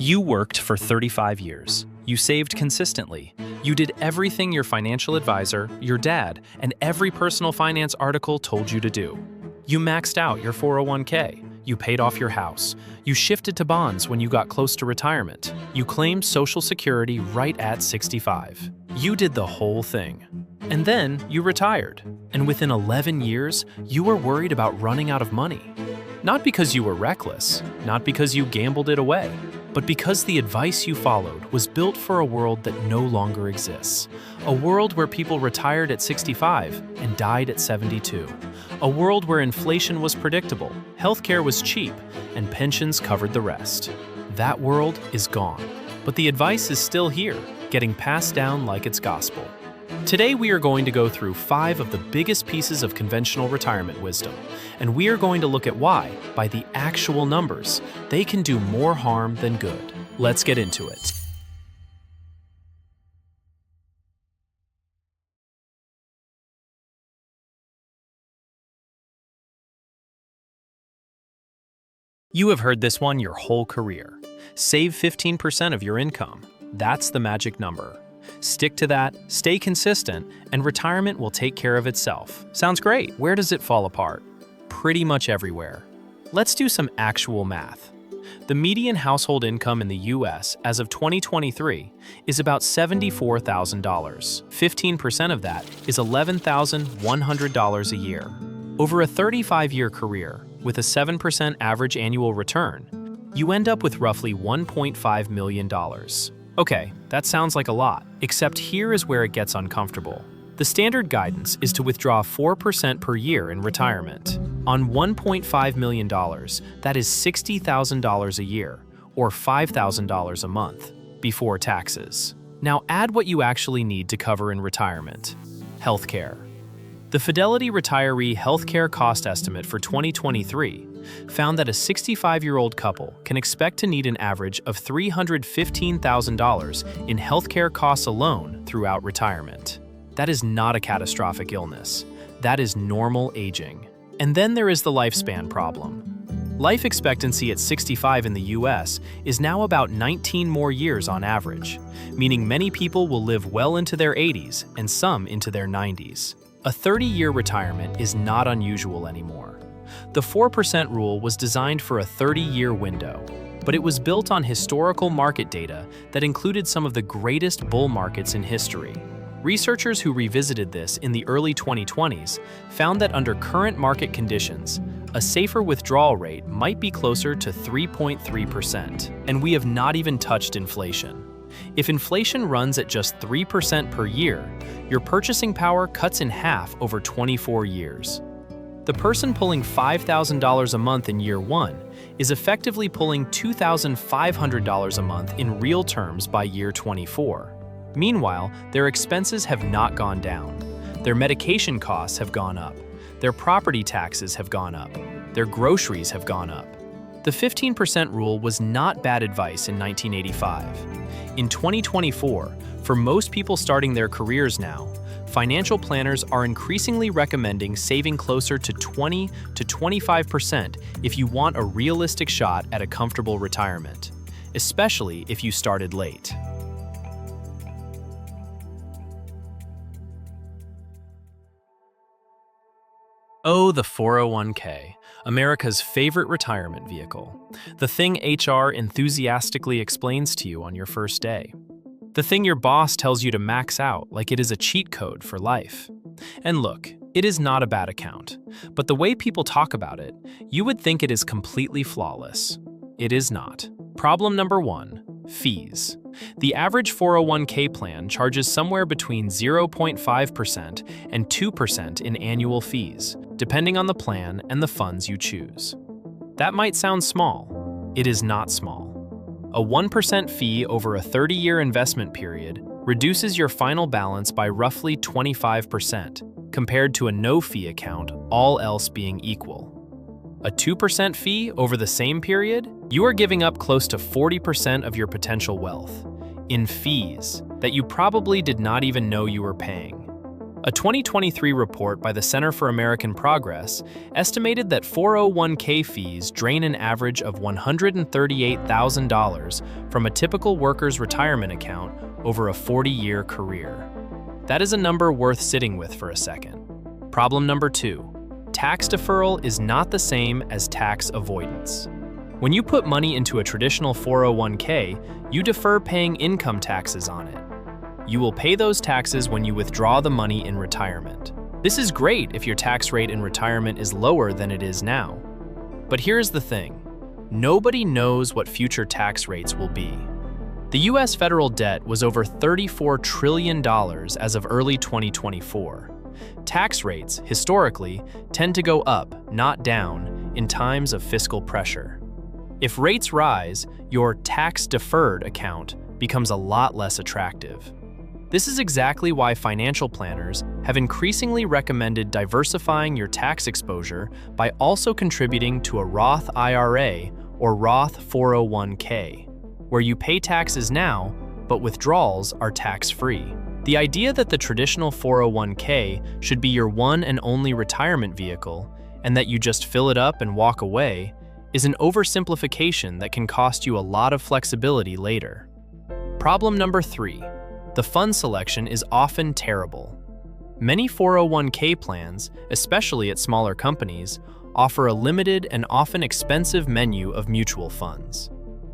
You worked for 35 years. You saved consistently. You did everything your financial advisor, your dad, and every personal finance article told you to do. You maxed out your 401k. You paid off your house. You shifted to bonds when you got close to retirement. You claimed Social Security right at 65. You did the whole thing. And then you retired. And within 11 years, you were worried about running out of money. Not because you were reckless, not because you gambled it away, but because the advice you followed was built for a world that no longer exists. A world where people retired at 65 and died at 72. A world where inflation was predictable, healthcare was cheap, and pensions covered the rest. That world is gone, but the advice is still here, getting passed down like it's gospel. Today we are going to go through 5 of the biggest pieces of conventional retirement wisdom, and we are going to look at why, by the actual numbers, they can do more harm than good. Let's get into it. You have heard this one your whole career. Save 15% of your income. That's the magic number. Stick to that, stay consistent, and retirement will take care of itself. Sounds great. Where does it fall apart? Pretty much everywhere. Let's do some actual math. The median household income in the US as of 2023 is about $74,000. 15% of that is $11,100 a year. Over a 35-year career, with a 7% average annual return, you end up with roughly $1.5 million. Okay, that sounds like a lot, except here is where it gets uncomfortable. The standard guidance is to withdraw 4% per year in retirement. On $1.5 million, that is $60,000 a year, or $5,000 a month, before taxes. Now add what you actually need to cover in retirement. Healthcare. The Fidelity Retiree Healthcare Cost Estimate for 2023 found that a 65-year-old couple can expect to need an average of $315,000 in healthcare costs alone throughout retirement. That is not a catastrophic illness. That is normal aging. And then there is the lifespan problem. Life expectancy at 65 in the US is now about 19 more years on average, meaning many people will live well into their 80s and some into their 90s. A 30-year retirement is not unusual anymore. The 4% rule was designed for a 30-year window, but it was built on historical market data that included some of the greatest bull markets in history. Researchers who revisited this in the early 2020s found that under current market conditions, a safer withdrawal rate might be closer to 3.3%, and we have not even touched inflation. If inflation runs at just 3% per year, your purchasing power cuts in half over 24 years. The person pulling $5,000 a month in year 1 is effectively pulling $2,500 a month in real terms by year 24. Meanwhile, their expenses have not gone down. Their medication costs have gone up. Their property taxes have gone up. Their groceries have gone up. The 15% rule was not bad advice in 1985. In 2024, for most people starting their careers now, financial planners are increasingly recommending saving closer to 20 to 25% if you want a realistic shot at a comfortable retirement, especially if you started late. Oh, the 401k, America's favorite retirement vehicle. The thing HR enthusiastically explains to you on your first day. The thing your boss tells you to max out like it is a cheat code for life. And look, it is not a bad account, but the way people talk about it, you would think it is completely flawless. It is not. Problem number 1, fees. The average 401k plan charges somewhere between 0.5% and 2% in annual fees, depending on the plan and the funds you choose. That might sound small. It is not small. A 1% fee over a 30-year investment period reduces your final balance by roughly 25%, compared to a no-fee account, all else being equal. A 2% fee over the same period? You are giving up close to 40% of your potential wealth in fees that you probably did not even know you were paying. A 2023 report by the Center for American Progress estimated that 401k fees drain an average of $138,000 from a typical worker's retirement account over a 40-year career. That is a number worth sitting with for a second. Problem number 2. Tax deferral is not the same as tax avoidance. When you put money into a traditional 401k, you defer paying income taxes on it. You will pay those taxes when you withdraw the money in retirement. This is great if your tax rate in retirement is lower than it is now. But here's the thing. Nobody knows what future tax rates will be. The US federal debt was over $34 trillion as of early 2024. Tax rates, historically, tend to go up, not down, in times of fiscal pressure. If rates rise, your tax-deferred account becomes a lot less attractive. This is exactly why financial planners have increasingly recommended diversifying your tax exposure by also contributing to a Roth IRA or Roth 401k, where you pay taxes now, but withdrawals are tax-free. The idea that the traditional 401k should be your one and only retirement vehicle, and that you just fill it up and walk away, is an oversimplification that can cost you a lot of flexibility later. Problem number 3. The fund selection is often terrible. Many 401k plans, especially at smaller companies, offer a limited and often expensive menu of mutual funds.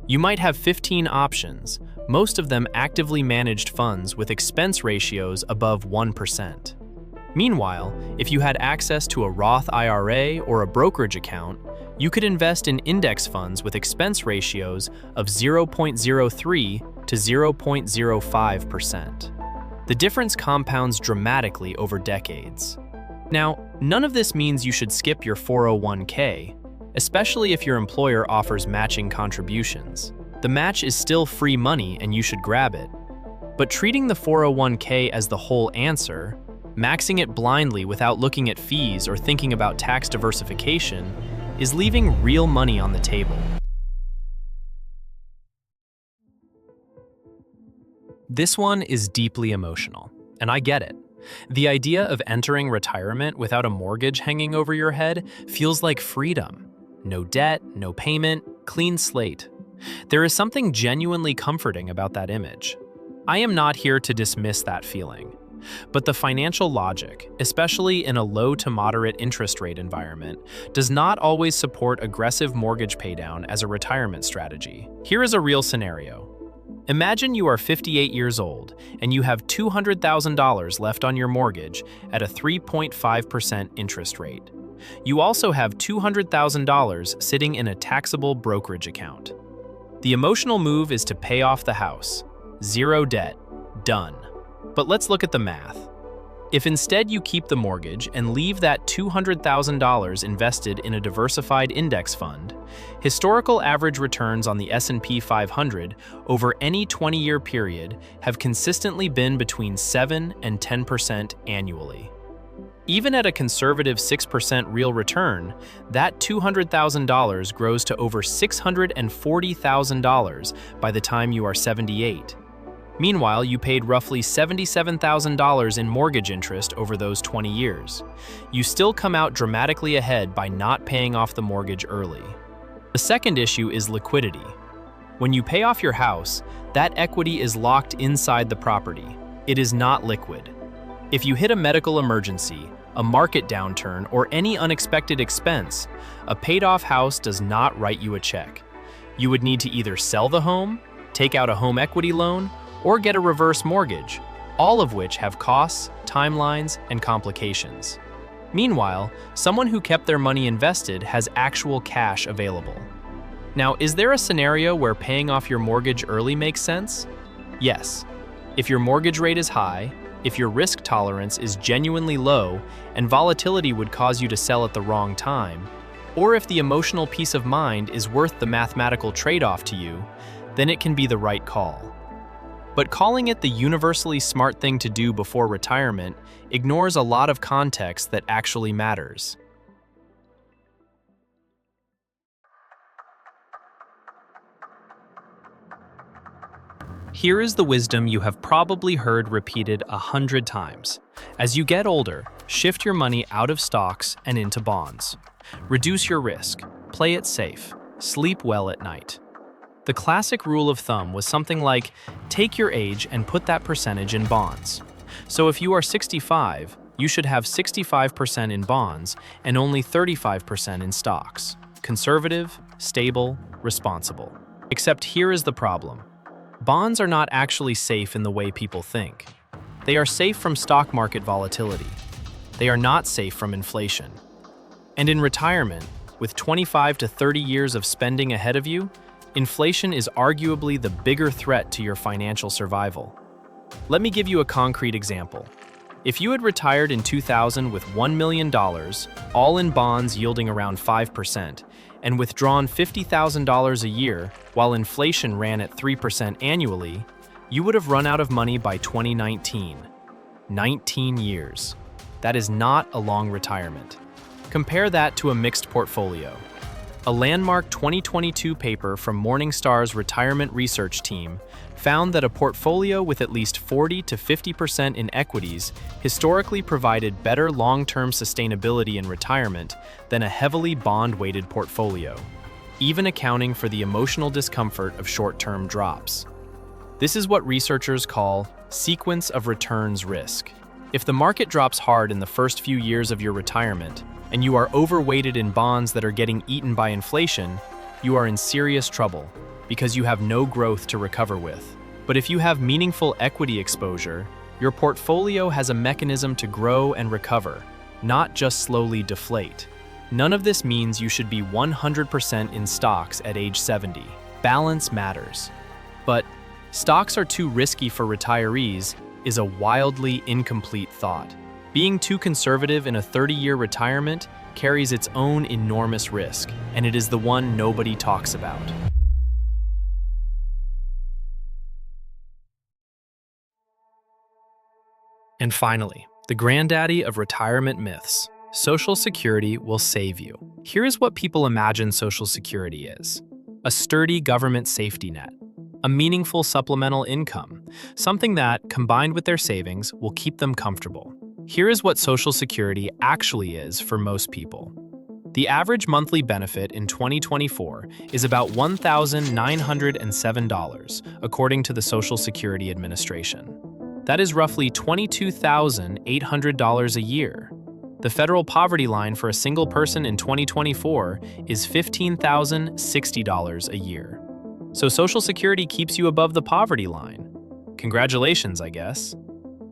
You might have 15 options, most of them actively managed funds with expense ratios above 1%. Meanwhile, if you had access to a Roth IRA or a brokerage account, you could invest in index funds with expense ratios of 0.03 to 0.05%. The difference compounds dramatically over decades. Now, none of this means you should skip your 401k, especially if your employer offers matching contributions. The match is still free money and you should grab it. But treating the 401k as the whole answer, maxing it blindly without looking at fees or thinking about tax diversification, is leaving real money on the table. This one is deeply emotional, and I get it. The idea of entering retirement without a mortgage hanging over your head feels like freedom. No debt, no payment, clean slate. There is something genuinely comforting about that image. I am not here to dismiss that feeling. But the financial logic, especially in a low to moderate interest rate environment, does not always support aggressive mortgage paydown as a retirement strategy. Here is a real scenario. Imagine you are 58 years old and you have $200,000 left on your mortgage at a 3.5% interest rate. You also have $200,000 sitting in a taxable brokerage account. The emotional move is to pay off the house. Zero debt. Done. But let's look at the math. If instead you keep the mortgage and leave that $200,000 invested in a diversified index fund, historical average returns on the S&P 500 over any 20-year period have consistently been between 7 and 10% annually. Even at a conservative 6% real return, that $200,000 grows to over $640,000 by the time you are 78. Meanwhile, you paid roughly $77,000 in mortgage interest over those 20 years. You still come out dramatically ahead by not paying off the mortgage early. The second issue is liquidity. When you pay off your house, that equity is locked inside the property. It is not liquid. If you hit a medical emergency, a market downturn, or any unexpected expense, a paid-off house does not write you a check. You would need to either sell the home, take out a home equity loan, or get a reverse mortgage, all of which have costs, timelines, and complications. Meanwhile, someone who kept their money invested has actual cash available. Now, is there a scenario where paying off your mortgage early makes sense? Yes. If your mortgage rate is high, if your risk tolerance is genuinely low, and volatility would cause you to sell at the wrong time, or if the emotional peace of mind is worth the mathematical trade-off to you, then it can be the right call. But calling it the universally smart thing to do before retirement ignores a lot of context that actually matters. Here is the wisdom you have probably heard repeated 100 times. As you get older, shift your money out of stocks and into bonds. Reduce your risk, play it safe, sleep well at night. The classic rule of thumb was something like, take your age and put that percentage in bonds. So if you are 65, you should have 65% in bonds and only 35% in stocks. Conservative, stable, responsible. Except here is the problem. Bonds are not actually safe in the way people think. They are safe from stock market volatility. They are not safe from inflation. And in retirement, with 25 to 30 years of spending ahead of you, inflation is arguably the bigger threat to your financial survival. Let me give you a concrete example. If you had retired in 2000 with $1 million, all in bonds yielding around 5%, and withdrawn $50,000 a year while inflation ran at 3% annually, you would have run out of money by 2019. 19 years. That is not a long retirement. Compare that to a mixed portfolio. A landmark 2022 paper from Morningstar's retirement research team found that a portfolio with at least 40 to 50% in equities historically provided better long-term sustainability in retirement than a heavily bond-weighted portfolio, even accounting for the emotional discomfort of short-term drops. This is what researchers call sequence of returns risk. If the market drops hard in the first few years of your retirement, and you are overweighted in bonds that are getting eaten by inflation, you are in serious trouble because you have no growth to recover with. But if you have meaningful equity exposure, your portfolio has a mechanism to grow and recover, not just slowly deflate. None of this means you should be 100% in stocks at age 70. Balance matters. But stocks are too risky for retirees is a wildly incomplete thought. Being too conservative in a 30-year retirement carries its own enormous risk, and it is the one nobody talks about. And finally, the granddaddy of retirement myths. Social Security will save you. Here is what people imagine Social Security is. A sturdy government safety net. A meaningful supplemental income. Something that, combined with their savings, will keep them comfortable. Here is what Social Security actually is for most people. The average monthly benefit in 2024 is about $1,907, according to the Social Security Administration. That is roughly $22,800 a year. The federal poverty line for a single person in 2024 is $15,060 a year. So Social Security keeps you above the poverty line. Congratulations, I guess.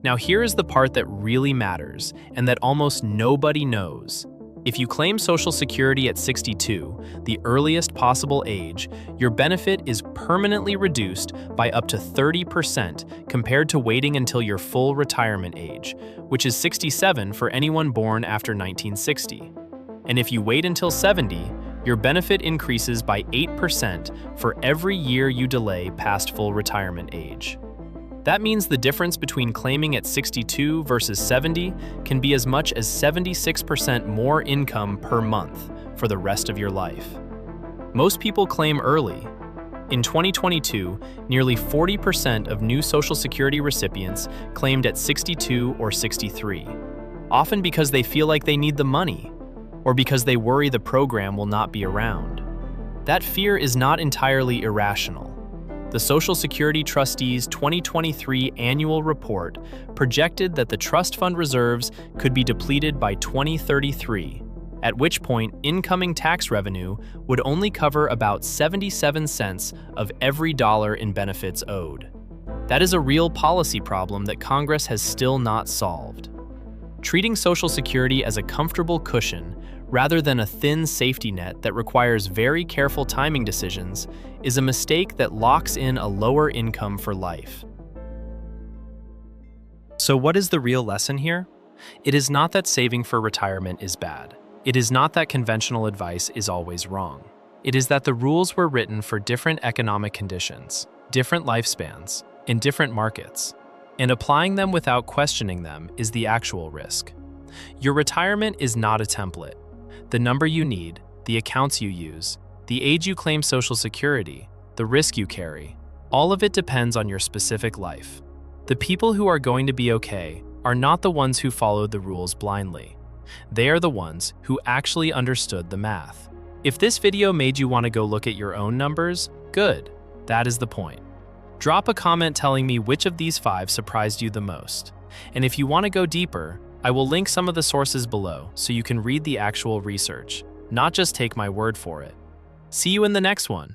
Now here is the part that really matters and that almost nobody knows. If you claim Social Security at 62, the earliest possible age, your benefit is permanently reduced by up to 30% compared to waiting until your full retirement age, which is 67 for anyone born after 1960. And if you wait until 70, your benefit increases by 8% for every year you delay past full retirement age. That means the difference between claiming at 62 versus 70 can be as much as 76% more income per month for the rest of your life. Most people claim early. In 2022, nearly 40% of new Social Security recipients claimed at 62 or 63, often because they feel like they need the money, or because they worry the program will not be around. That fear is not entirely irrational. The Social Security Trustee's 2023 annual report projected that the trust fund reserves could be depleted by 2033, at which point incoming tax revenue would only cover about 77 cents of every dollar in benefits owed. That is a real policy problem that Congress has still not solved. Treating Social Security as a comfortable cushion rather than a thin safety net that requires very careful timing decisions is a mistake that locks in a lower income for life. So what is the real lesson here? It is not that saving for retirement is bad. It is not that conventional advice is always wrong. It is that the rules were written for different economic conditions, different lifespans, in different markets, and applying them without questioning them is the actual risk. Your retirement is not a template. The number you need, the accounts you use, the age you claim Social Security, the risk you carry, All of it depends on your specific life. The people who are going to be okay are not the ones who followed the rules blindly. They are the ones who actually understood the math. If this video made you want to go look at your own numbers, good. That is the point. Drop a comment telling me which of these 5 surprised you the most. And if you want to go deeper, I will link some of the sources below so you can read the actual research, not just take my word for it. See you in the next one.